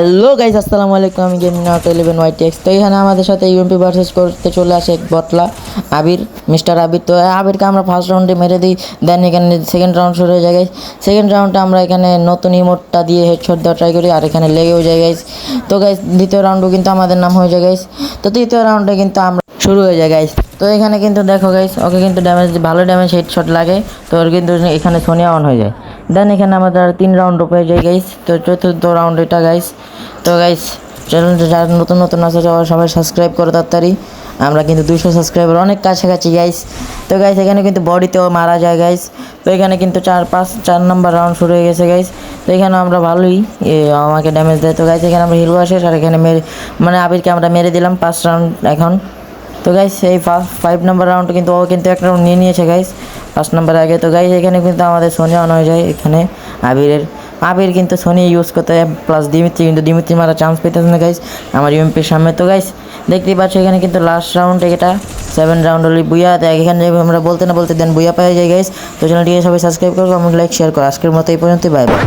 Hello guys, আসসালামু আলাইকুম। আমি গেমিং নট 11 YTX। তো এখানে আমাদের সাথে ইউএমপি ভার্সেস করতে চলে আসে এক বটলা আবির, মিস্টার আবির। তো আবিরকে আমরা ফার্স্ট রাউন্ডে মেরে দিই, দেন এখানে সেকেন্ড রাউন্ড শুরু হয়ে যায় গাইস। সেকেন্ড রাউন্ডে আমরা এখানে নতুন ইমোটটা দিয়ে হেডশট দেওয়া ট্রাই করি, আর এখানে লেগেও যায় গাইস। তো গাইস দ্বিতীয় রাউন্ডও কিন্তু আমাদের নাম হয়ে যায় গাইস। তো তৃতীয় রাউন্ডে কিন্তু আমরা শুরু হয়ে যায় গাইস। তো এখানে কিন্তু দেখো গাইস, ওকে কিন্তু ভালো ড্যামেজ হেডশট লাগে, তো ওর কিন্তু এখানে সোনিয়া অন হয়ে যায়। দেন এখানে আমাদের 3 রাউন্ড হয়ে যায় গাইস। তো চতুর্থ রাউন্ড এটা গাইস। তো গাইস চ্যানেলটা যারা নতুন নতুন আছে সবাই সাবস্ক্রাইব করো তাড়াতাড়ি। আমরা কিন্তু 200 সাবস্ক্রাইবার অনেক কাছাকাছি গাইস। তো গাইস এখানে কিন্তু বডিতেও মারা যায় গাইস। তো এখানে কিন্তু 4 নম্বর রাউন্ড শুরু হয়ে গেছে গাইস। তো এখানে আমরা ভালোই আমাকে ড্যামেজ দেয়। তো গাইস এখানে আমরা হিরো আসে, আর এখানে আবিরকে আমরা মেরে দিলাম 5 রাউন্ড এখন। তো গাইস এই 5 নম্বর রাউন্ড কিন্তু ও কিন্তু একটা রাউন্ড নিয়ে নিয়েছে গাইস 5 নম্বর আগে। তো গাইস এখানে কিন্তু আমাদের সোনি অন হয়ে যায়। এখানে আবির কিন্তু সোনি ইউজ করতে হয়, প্লাস দিমিত্রি, কিন্তু দিমিত্রি মারা চান্স পেতেছে না গাইস আমার ইউএমপির সামনে। তো গাইস দেখতেই পাচ্ছ এখানে কিন্তু লাস্ট রাউন্ড, এটা 7 রাউন্ড হলে বুয়া দেয়। এখানে আমরা বলতে না বলতে দেন বুয়া পাওয়া যায় গাইস। তো চ্যানেলটিকে সবাই সাবস্ক্রাইব করো, কমেন্ট, লাইক, শেয়ার করো। আজকের মতো এই পর্যন্তই, বাই বাই।